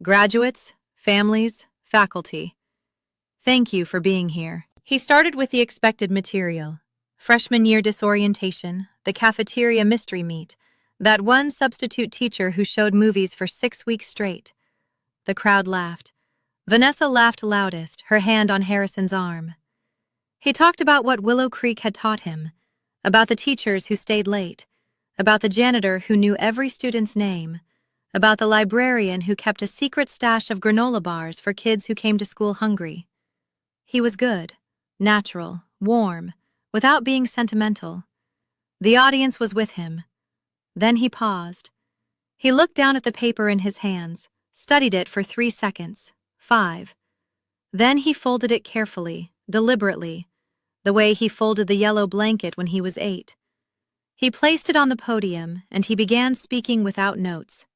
"Graduates, families, faculty, thank you for being here." He started with the expected material. Freshman year disorientation, the cafeteria mystery meet, that one substitute teacher who showed movies for 6 weeks straight. The crowd laughed. Vanessa laughed loudest, her hand on Harrison's arm. He talked about what Willow Creek had taught him, about the teachers who stayed late, about the janitor who knew every student's name, about the librarian who kept a secret stash of granola bars for kids who came to school hungry. He was good, natural, warm, without being sentimental. The audience was with him. Then he paused. He looked down at the paper in his hands, studied it for 3 seconds, 5. Then he folded it carefully, deliberately, the way he folded the yellow blanket when he was 8. He placed it on the podium, and he began speaking without notes.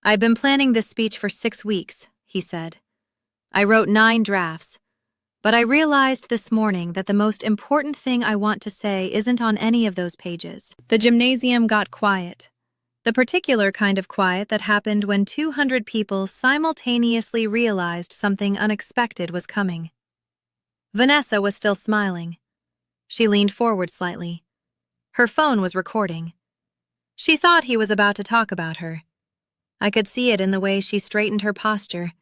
"I've been planning this speech for 6 weeks," he said. "I wrote 9 drafts. But I realized this morning that the most important thing I want to say isn't on any of those pages." The gymnasium got quiet. The particular kind of quiet that happened when 200 people simultaneously realized something unexpected was coming. Vanessa was still smiling. She leaned forward slightly. Her phone was recording. She thought he was about to talk about her. I could see it in the way she straightened her posture,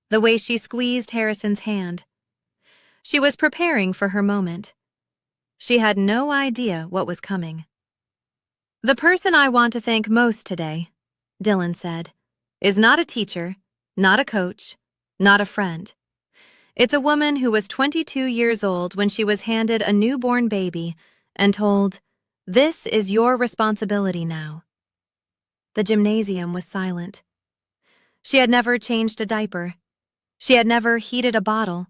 the way she squeezed Harrison's hand. She was preparing for her moment. She had no idea what was coming. "The person I want to thank most today," Dylan said, "is not a teacher, not a coach, not a friend. It's a woman who was 22 years old when she was handed a newborn baby and told, 'This is your responsibility now.'" The gymnasium was silent. She had never changed a diaper. She had never heated a bottle.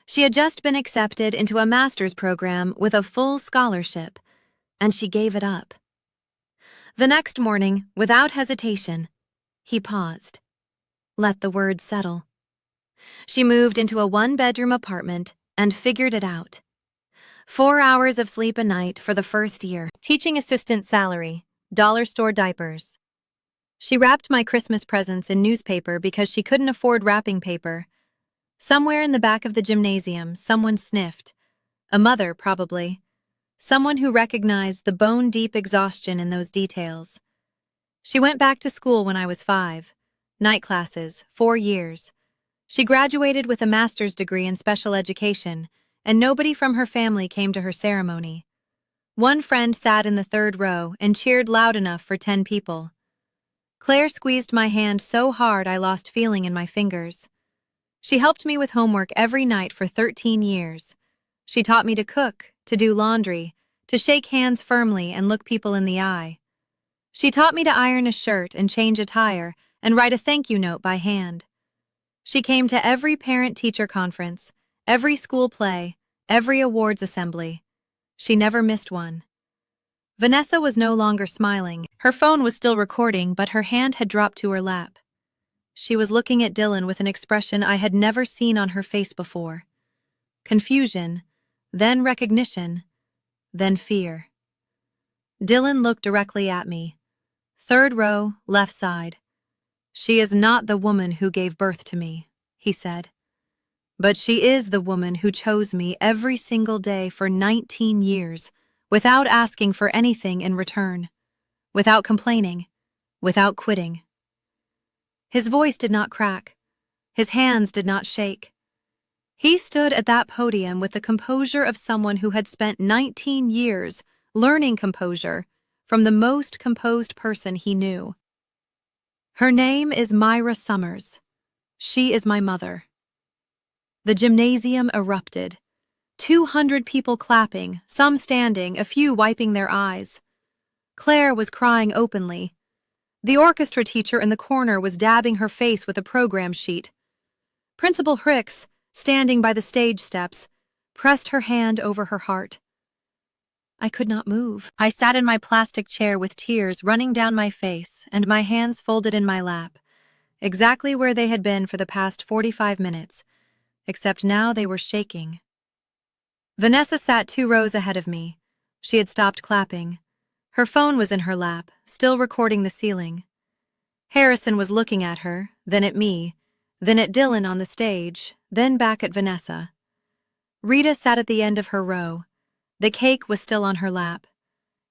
She had just been accepted into a master's program with a full scholarship, and she gave it up. The next morning, without hesitation, he paused. Let the words settle. She moved into a one-bedroom apartment and figured it out. 4 hours of sleep a night for the first year. Teaching assistant salary, dollar store diapers. She wrapped my Christmas presents in newspaper because she couldn't afford wrapping paper. Somewhere in the back of the gymnasium, someone sniffed. A mother, probably. Someone who recognized the bone-deep exhaustion in those details. She went back to school when I was 5. Night classes, 4 years. She graduated with a master's degree in special education, and nobody from her family came to her ceremony. One friend sat in the 3rd row and cheered loud enough for 10 people. Claire squeezed my hand so hard I lost feeling in my fingers. She helped me with homework every night for 13 years. She taught me to cook, to do laundry, to shake hands firmly and look people in the eye. She taught me to iron a shirt and change a tire and write a thank you note by hand. She came to every parent-teacher conference, every school play, every awards assembly. She never missed one. Vanessa was no longer smiling. Her phone was still recording, but her hand had dropped to her lap. She was looking at Dylan with an expression I had never seen on her face before. Confusion, then recognition, then fear. Dylan looked directly at me. 3rd row, left side. "She is not the woman who gave birth to me," he said. "But she is the woman who chose me every single day for 19 years, without asking for anything in return, without complaining, without quitting." His voice did not crack. His hands did not shake. He stood at that podium with the composure of someone who had spent 19 years learning composure from the most composed person he knew. "Her name is Myra Summers. She is my mother." The gymnasium erupted. 200 people clapping, some standing, a few wiping their eyes. Claire was crying openly. The orchestra teacher in the corner was dabbing her face with a program sheet. Principal Hicks, standing by the stage steps, pressed her hand over her heart. I could not move. I sat in my plastic chair with tears running down my face and my hands folded in my lap, exactly where they had been for the past 45 minutes, except now they were shaking. Vanessa sat 2 rows ahead of me. She had stopped clapping. Her phone was in her lap, still recording the ceiling. Harrison was looking at her, then at me, then at Dylan on the stage, then back at Vanessa. Rita sat at the end of her row. The cake was still on her lap.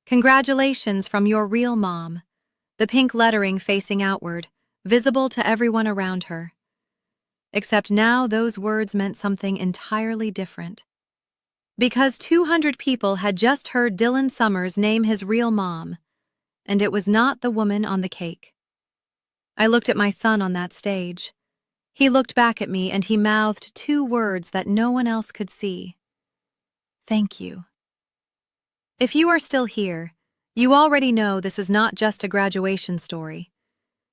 "Congratulations from your real mom," the pink lettering facing outward, visible to everyone around her. Except now those words meant something entirely different. Because 200 people had just heard Dylan Summers name his real mom, and it was not the woman on the cake. I looked at my son on that stage. He looked back at me and he mouthed 2 words that no one else could see. "Thank you." If you are still here, you already know this is not just a graduation story.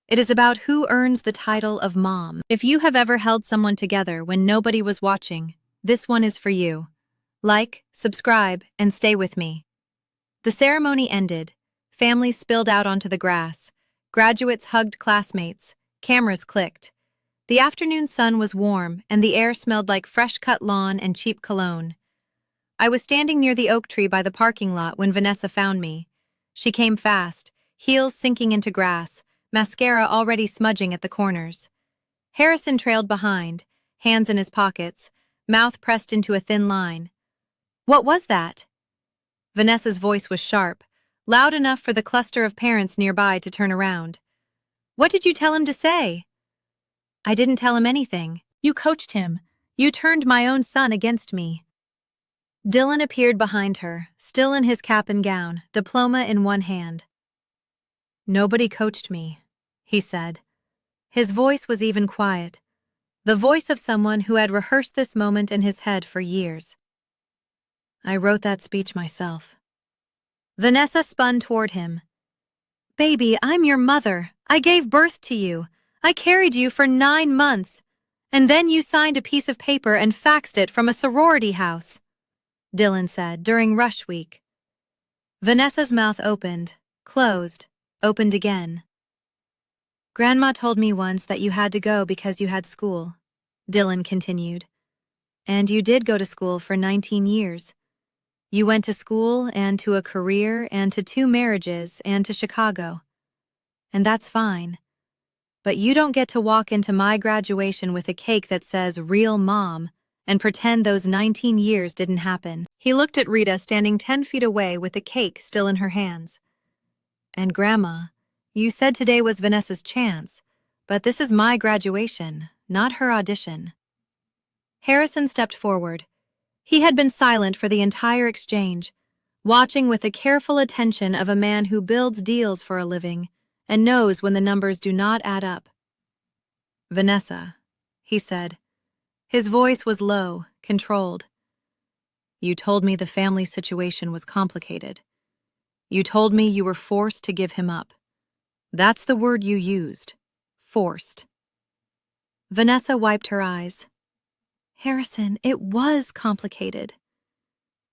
It is about who earns the title of mom. If you have ever held someone together when nobody was watching, this one is for you. Like, subscribe, and stay with me. The ceremony ended. Families spilled out onto the grass. Graduates hugged classmates. Cameras clicked. The afternoon sun was warm, and the air smelled like fresh-cut lawn and cheap cologne. I was standing near the oak tree by the parking lot when Vanessa found me. She came fast, heels sinking into grass, mascara already smudging at the corners. Harrison trailed behind, hands in his pockets, mouth pressed into a thin line. "What was that?" Vanessa's voice was sharp, loud enough for the cluster of parents nearby to turn around. "What did you tell him to say?" "I didn't tell him anything. You coached him. You turned my own son against me." Dylan appeared behind her, still in his cap and gown, diploma in one hand. "Nobody coached me," he said. His voice was even quiet, the voice of someone who had rehearsed this moment in his head for years. "I wrote that speech myself." Vanessa spun toward him. "Baby, I'm your mother. I gave birth to you. I carried you for 9 months. And then you signed a piece of paper and faxed it from a sorority house," Dylan said during rush week. Vanessa's mouth opened, closed, opened again. "Grandma told me once that you had to go because you had school. Dylan continued. And you did go to school for 19 years. You went to school and to a career and to 2 marriages and to Chicago. And that's fine. But you don't get to walk into my graduation with a cake that says "Real Mom" and pretend those 19 years didn't happen. He looked at Rita standing 10 feet away with the cake still in her hands. And Grandma, you said today was Vanessa's chance, but this is my graduation, not her audition. Harrison stepped forward. He had been silent for the entire exchange, watching with the careful attention of a man who builds deals for a living and knows when the numbers do not add up. Vanessa, he said. His voice was low, controlled. You told me the family situation was complicated. You told me you were forced to give him up. That's the word you used. Forced. Vanessa wiped her eyes. Harrison, it was complicated.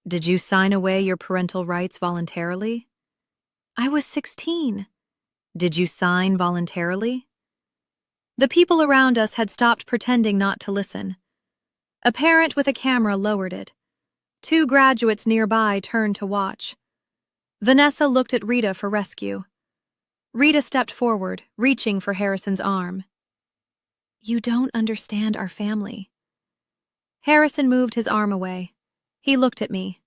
Did you sign away your parental rights voluntarily? I was 16. Did you sign voluntarily? The people around us had stopped pretending not to listen. A parent with a camera lowered it. 2 graduates nearby turned to watch. Vanessa looked at Rita for rescue. Rita stepped forward, reaching for Harrison's arm. You don't understand our family. Harrison moved his arm away. He looked at me.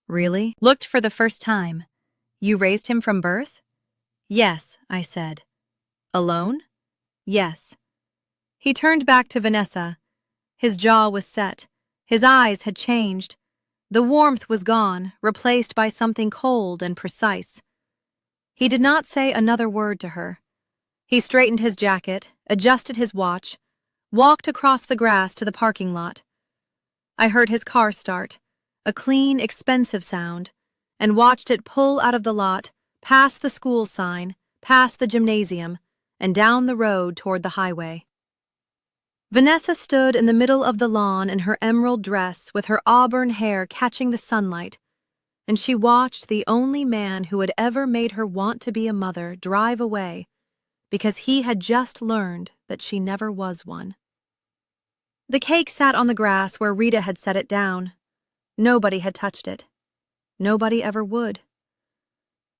Really? Looked for the first time. You raised him from birth? Yes, I said. Alone? Yes. He turned back to Vanessa. His jaw was set. His eyes had changed. The warmth was gone, replaced by something cold and precise. He did not say another word to her. He straightened his jacket, adjusted his watch, walked across the grass to the parking lot. I heard his car start, a clean, expensive sound, and watched it pull out of the lot, past the school sign, past the gymnasium, and down the road toward the highway. Vanessa stood in the middle of the lawn in her emerald dress with her auburn hair catching the sunlight, and she watched the only man who had ever made her want to be a mother drive away because he had just learned that she never was one. The cake sat on the grass where Rita had set it down. Nobody had touched it. Nobody ever would.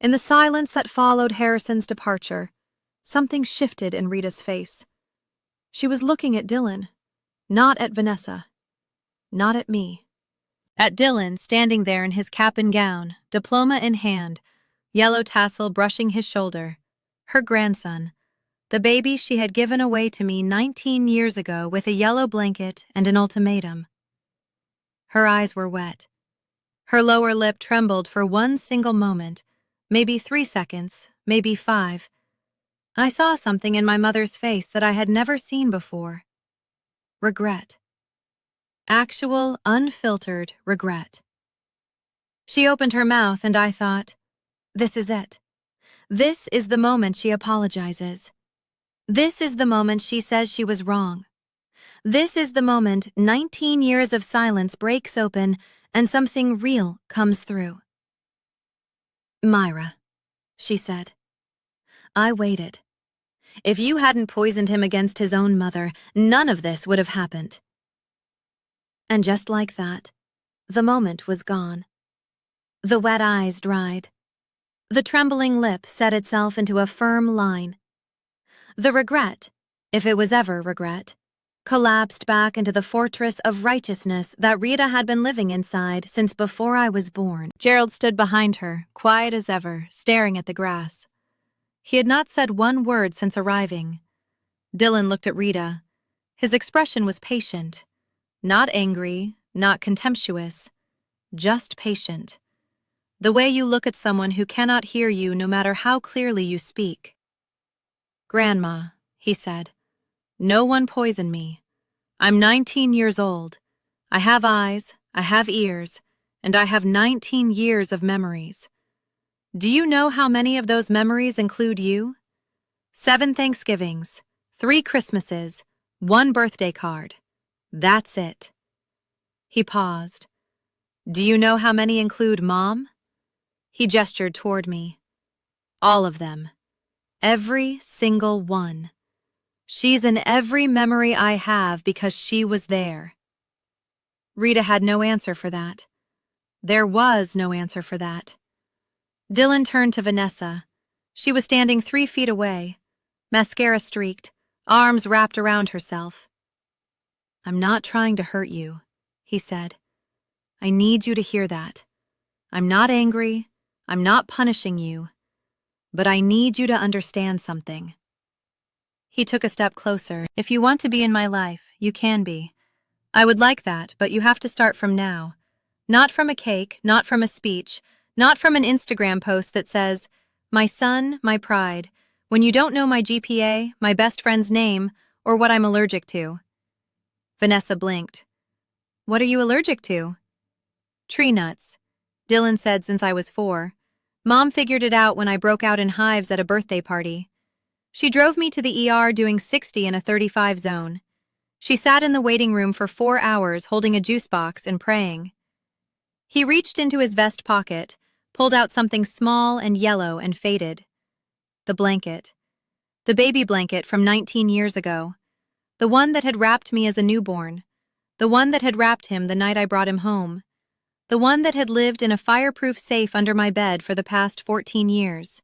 In the silence that followed Harrison's departure, something shifted in Rita's face. She was looking at Dylan, not at Vanessa, not at me. At Dylan, standing there in his cap and gown, diploma in hand, yellow tassel brushing his shoulder, her grandson, the baby she had given away to me 19 years ago with a yellow blanket and an ultimatum. Her eyes were wet. Her lower lip trembled for one single moment, maybe 3 seconds, maybe 5. I saw something in my mother's face that I had never seen before. Regret. Actual, unfiltered regret. She opened her mouth and I thought, this is it. This is the moment she apologizes. This is the moment she says she was wrong. This is the moment 19 years of silence breaks open and something real comes through. Myra, she said. I waited. If you hadn't poisoned him against his own mother, none of this would have happened. And just like that, the moment was gone. The wet eyes dried. The trembling lip set itself into a firm line. The regret, if it was ever regret, collapsed back into the fortress of righteousness that Rita had been living inside since before I was born. Gerald stood behind her, quiet as ever, staring at the grass. He had not said one word since arriving. Dylan looked at Rita. His expression was patient. Not angry, not contemptuous, just patient. The way you look at someone who cannot hear you no matter how clearly you speak. Grandma, he said, no one poisoned me. I'm 19 years old. I have eyes, I have ears, and I have 19 years of memories. Do you know how many of those memories include you? 7 Thanksgivings, 3 Christmases, 1 birthday card. That's it. He paused. Do you know how many include Mom? He gestured toward me. All of them. Every single one. She's in every memory I have because she was there. Rita had no answer for that. There was no answer for that. Dylan turned to Vanessa. She was standing 3 feet away, mascara streaked, arms wrapped around herself. "I'm not trying to hurt you," he said. "I need you to hear that. I'm not angry. I'm not punishing you. But I need you to understand something." He took a step closer. "If you want to be in my life, you can be. I would like that, but you have to start from now. Not from a cake, not from a speech, not from an Instagram post that says, 'My son, my pride,' when you don't know my GPA, my best friend's name, or what I'm allergic to." Vanessa blinked. "What are you allergic to?" "Tree nuts," Dylan said, "since I was 4. Mom figured it out when I broke out in hives at a birthday party. She drove me to the ER doing 60 in a 35 zone. She sat in the waiting room for 4 hours holding a juice box and praying." He reached into his vest pocket, pulled out something small and yellow and faded. The blanket. The baby blanket from 19 years ago. The one that had wrapped me as a newborn. The one that had wrapped him the night I brought him home. The one that had lived in a fireproof safe under my bed for the past 14 years.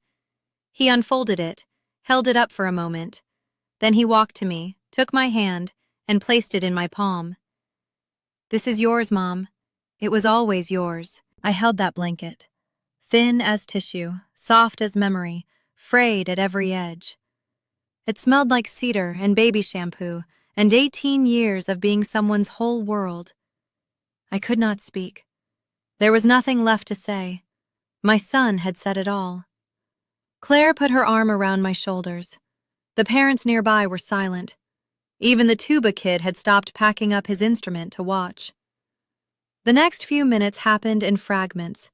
He unfolded it, held it up for a moment. Then he walked to me, took my hand, and placed it in my palm. "This is yours, Mom. It was always yours." I held that blanket. Thin as tissue, soft as memory, frayed at every edge. It smelled like cedar and baby shampoo and 18 years of being someone's whole world. I could not speak. There was nothing left to say. My son had said it all. Claire put her arm around my shoulders. The parents nearby were silent. Even the tuba kid had stopped packing up his instrument to watch. The next few minutes happened in fragments.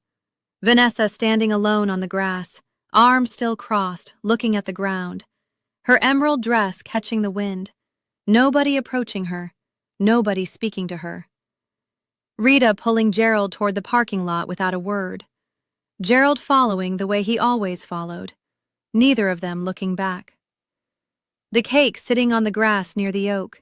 Vanessa standing alone on the grass, arms still crossed, looking at the ground. Her emerald dress catching the wind. Nobody approaching her. Nobody speaking to her. Rita pulling Gerald toward the parking lot without a word. Gerald following the way he always followed. Neither of them looking back. The cake sitting on the grass near the oak.